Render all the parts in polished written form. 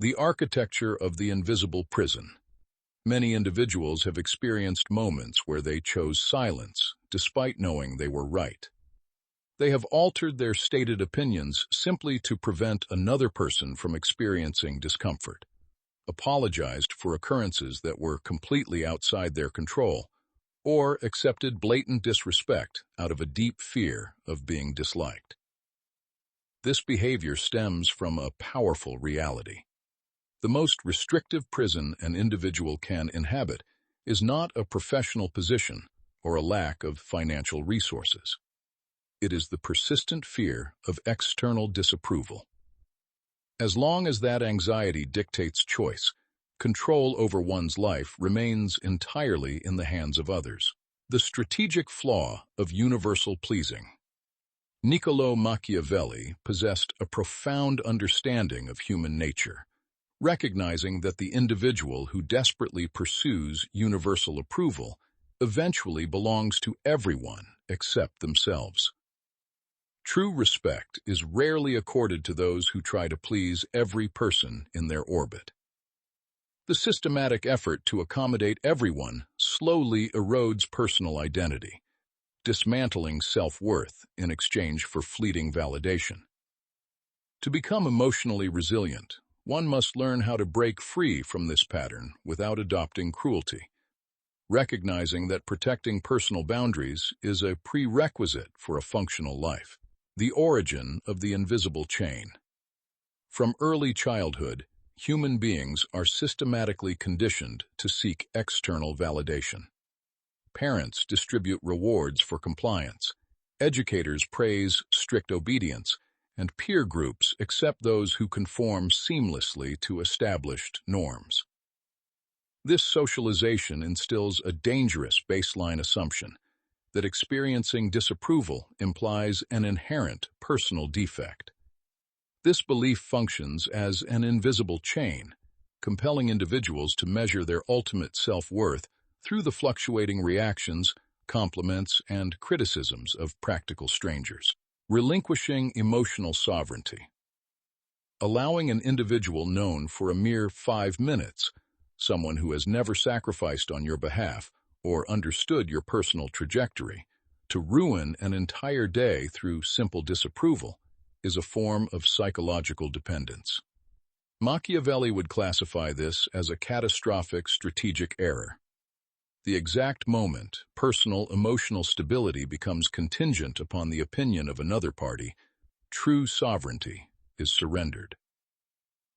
The architecture of the invisible prison. Many individuals have experienced moments where they chose silence, despite knowing they were right. They have altered their stated opinions simply to prevent another person from experiencing discomfort, apologized for occurrences that were completely outside their control, or accepted blatant disrespect out of a deep fear of being disliked. This behavior stems from a powerful reality. The most restrictive prison an individual can inhabit is not a professional position or a lack of financial resources. It is the persistent fear of external disapproval. As long as that anxiety dictates choice, control over one's life remains entirely in the hands of others. The strategic flaw of universal pleasing. Niccolò Machiavelli possessed a profound understanding of human nature, recognizing that the individual who desperately pursues universal approval eventually belongs to everyone except themselves. True respect is rarely accorded to those who try to please every person in their orbit. The systematic effort to accommodate everyone slowly erodes personal identity, dismantling self-worth in exchange for fleeting validation. To become emotionally resilient, one must learn how to break free from this pattern without adopting cruelty, recognizing that protecting personal boundaries is a prerequisite for a functional life. The origin of the invisible chain. From early childhood, human beings are systematically conditioned to seek external validation. Parents distribute rewards for compliance, educators praise strict obedience, and peer groups accept those who conform seamlessly to established norms. This socialization instills a dangerous baseline assumption that experiencing disapproval implies an inherent personal defect. This belief functions as an invisible chain, compelling individuals to measure their ultimate self-worth through the fluctuating reactions, compliments, and criticisms of practical strangers. Relinquishing emotional sovereignty. Allowing an individual known for a mere 5 minutes, someone who has never sacrificed on your behalf or understood your personal trajectory, to ruin an entire day through simple disapproval is a form of psychological dependence. Machiavelli would classify this as a catastrophic strategic error. The exact moment personal emotional stability becomes contingent upon the opinion of another party, true sovereignty is surrendered.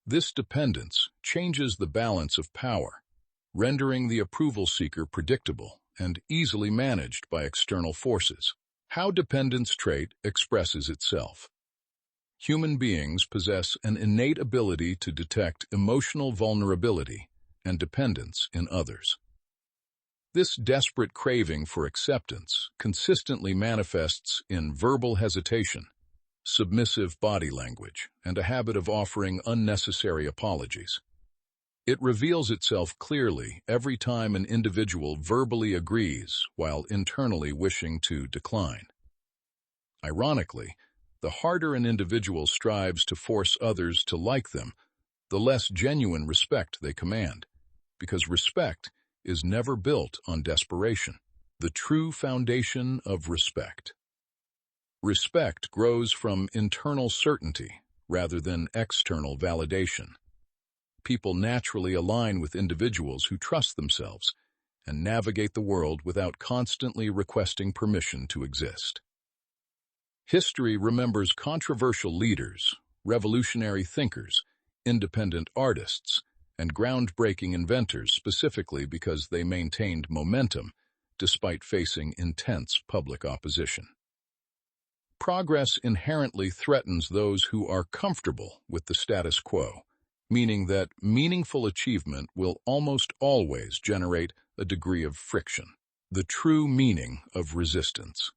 This dependence changes the balance of power, rendering the approval seeker predictable and easily managed by external forces. How dependence trait expresses itself. Human beings possess an innate ability to detect emotional vulnerability and dependence in others. This desperate craving for acceptance consistently manifests in verbal hesitation, submissive body language, and a habit of offering unnecessary apologies. It reveals itself clearly every time an individual verbally agrees while internally wishing to decline. Ironically, the harder an individual strives to force others to like them, the less genuine respect they command, because respect is never built on desperation. The true foundation of respect. Respect grows from internal certainty rather than external validation. People naturally align with individuals who trust themselves and navigate the world without constantly requesting permission to exist. History remembers controversial leaders, revolutionary thinkers, independent artists, and groundbreaking inventors specifically because they maintained momentum despite facing intense public opposition. Progress inherently threatens those who are comfortable with the status quo, meaning that meaningful achievement will almost always generate a degree of friction. The true meaning of resistance.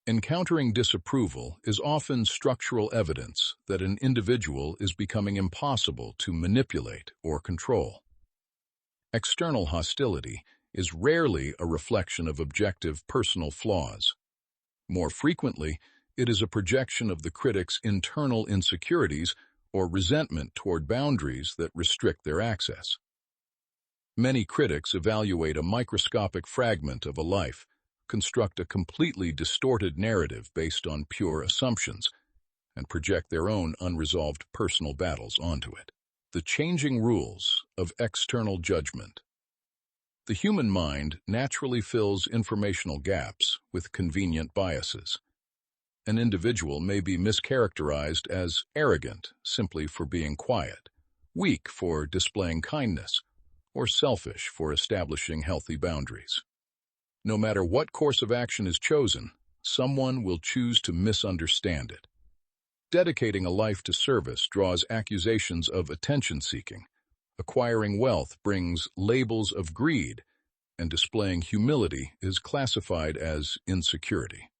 Encountering disapproval is often structural evidence that an individual is becoming impossible to manipulate or control. External hostility is rarely a reflection of objective personal flaws. More frequently, it is a projection of the critic's internal insecurities or resentment toward boundaries that restrict their access. Many critics evaluate a microscopic fragment of a life, construct a completely distorted narrative based on pure assumptions, and project their own unresolved personal battles onto it. The changing rules of external judgment. The human mind naturally fills informational gaps with convenient biases. An individual may be mischaracterized as arrogant simply for being quiet, weak for displaying kindness, or selfish for establishing healthy boundaries. No matter what course of action is chosen, someone will choose to misunderstand it. Dedicating a life to service draws accusations of attention-seeking. Acquiring wealth brings labels of greed, and displaying humility is classified as insecurity.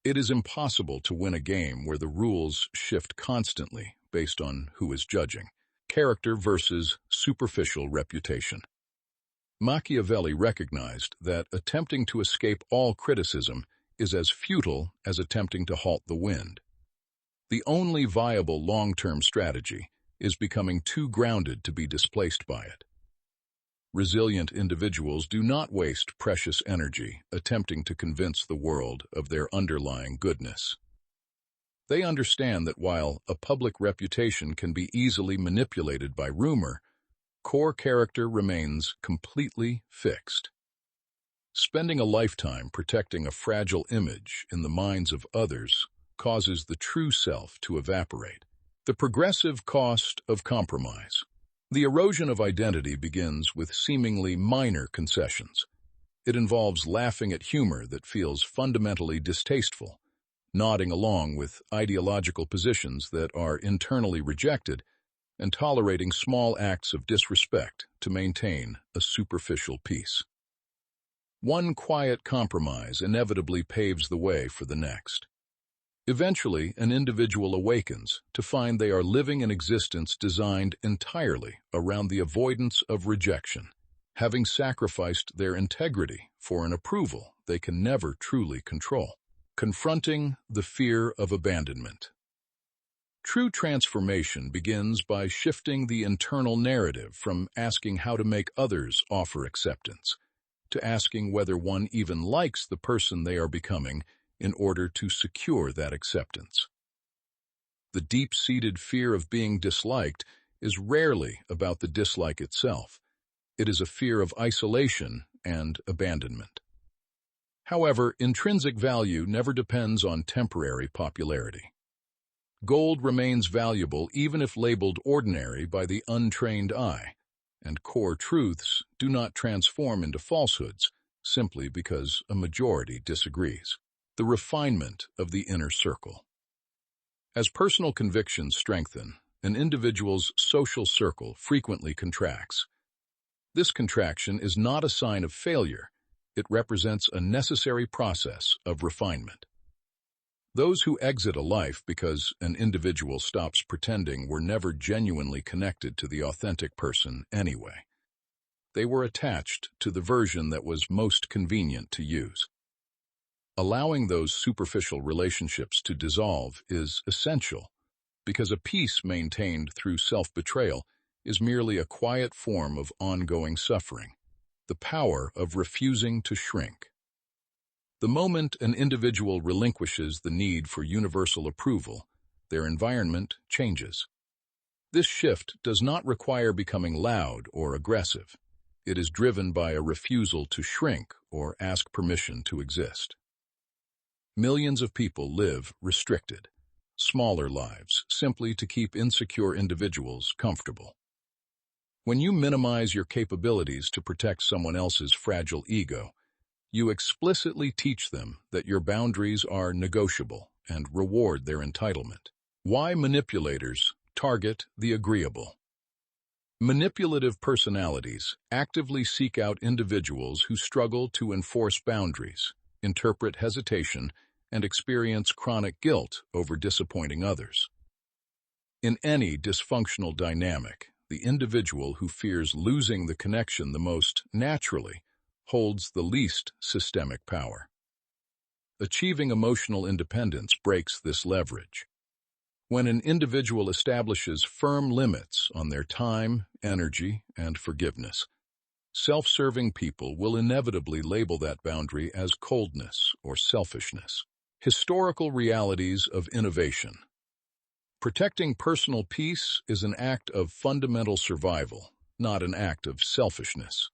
It is impossible to win a game where the rules shift constantly based on who is judging. Character versus superficial reputation. Machiavelli recognized that attempting to escape all criticism is as futile as attempting to halt the wind. The only viable long-term strategy is becoming too grounded to be displaced by it. Resilient individuals do not waste precious energy attempting to convince the world of their underlying goodness. They understand that while a public reputation can be easily manipulated by rumor, core character remains completely fixed. Spending a lifetime protecting a fragile image in the minds of others causes the true self to evaporate. The progressive cost of compromise. The erosion of identity begins with seemingly minor concessions. It involves laughing at humor that feels fundamentally distasteful, nodding along with ideological positions that are internally rejected, and tolerating small acts of disrespect to maintain a superficial peace. One quiet compromise inevitably paves the way for the next. Eventually, an individual awakens to find they are living an existence designed entirely around the avoidance of rejection, having sacrificed their integrity for an approval they can never truly control. Confronting the fear of abandonment. True transformation begins by shifting the internal narrative from asking how to make others offer acceptance, to asking whether one even likes the person they are becoming in order to secure that acceptance. The deep-seated fear of being disliked is rarely about the dislike itself. It is a fear of isolation and abandonment. However, intrinsic value never depends on temporary popularity. Gold remains valuable even if labeled ordinary by the untrained eye, and core truths do not transform into falsehoods simply because a majority disagrees. The refinement of the inner circle. As personal convictions strengthen, an individual's social circle frequently contracts. This contraction is not a sign of failure. It represents a necessary process of refinement. Those who exit a life because an individual stops pretending were never genuinely connected to the authentic person anyway. They were attached to the version that was most convenient to use. Allowing those superficial relationships to dissolve is essential because a peace maintained through self-betrayal is merely a quiet form of ongoing suffering, the power of refusing to shrink. The moment an individual relinquishes the need for universal approval, their environment changes. This shift does not require becoming loud or aggressive. It is driven by a refusal to shrink or ask permission to exist. Millions of people live restricted, smaller lives simply to keep insecure individuals comfortable. When you minimize your capabilities to protect someone else's fragile ego, you explicitly teach them that your boundaries are negotiable and reward their entitlement. Why manipulators target the agreeable? Manipulative personalities actively seek out individuals who struggle to enforce boundaries, interpret hesitation, and experience chronic guilt over disappointing others. In any dysfunctional dynamic, the individual who fears losing the connection the most naturally holds the least systemic power. Achieving emotional independence breaks this leverage. When an individual establishes firm limits on their time, energy, and forgiveness, self-serving people will inevitably label that boundary as coldness or selfishness. Historical realities of innovation. Protecting personal peace is an act of fundamental survival, not an act of selfishness.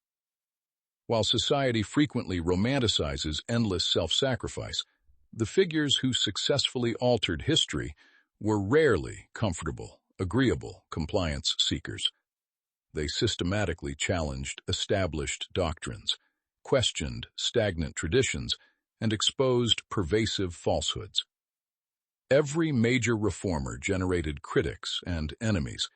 While society frequently romanticizes endless self-sacrifice, the figures who successfully altered history were rarely comfortable, agreeable compliance seekers. They systematically challenged established doctrines, questioned stagnant traditions, and exposed pervasive falsehoods. Every major reformer generated critics and enemies,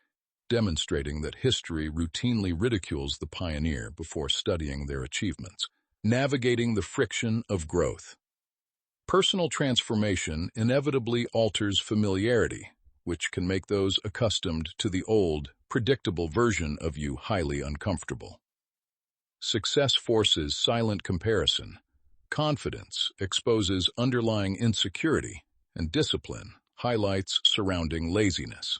demonstrating that history routinely ridicules the pioneer before studying their achievements. Navigating the friction of growth. Personal transformation inevitably alters familiarity, which can make those accustomed to the old, predictable version of you highly uncomfortable. Success forces silent comparison. Confidence exposes underlying insecurity, and discipline highlights surrounding laziness.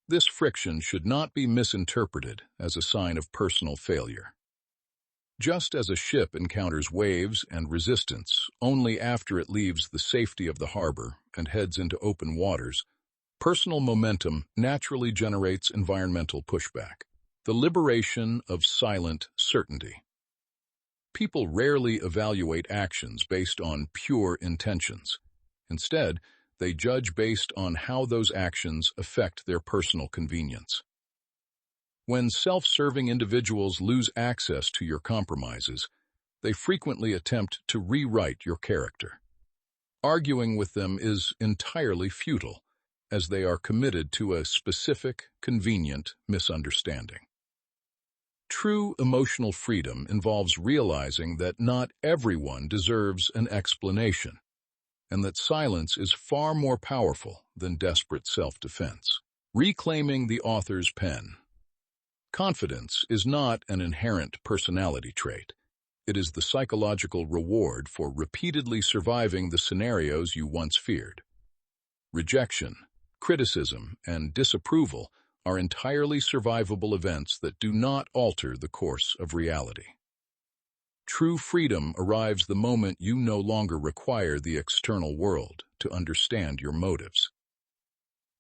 This friction should not be misinterpreted as a sign of personal failure. Just as a ship encounters waves and resistance only after it leaves the safety of the harbor and heads into open waters, personal momentum naturally generates environmental pushback. The liberation of silent certainty. People rarely evaluate actions based on pure intentions. Instead, they judge based on how those actions affect their personal convenience. When self-serving individuals lose access to your compromises, they frequently attempt to rewrite your character. Arguing with them is entirely futile, as they are committed to a specific, convenient misunderstanding. True emotional freedom involves realizing that not everyone deserves an explanation, and that silence is far more powerful than desperate self-defense. Reclaiming the author's pen. Confidence is not an inherent personality trait. It is the psychological reward for repeatedly surviving the scenarios you once feared. Rejection, criticism, and disapproval are entirely survivable events that do not alter the course of reality. True freedom arrives the moment you no longer require the external world to understand your motives.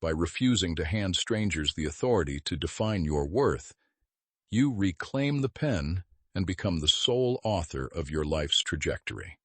By refusing to hand strangers the authority to define your worth, you reclaim the pen and become the sole author of your life's trajectory.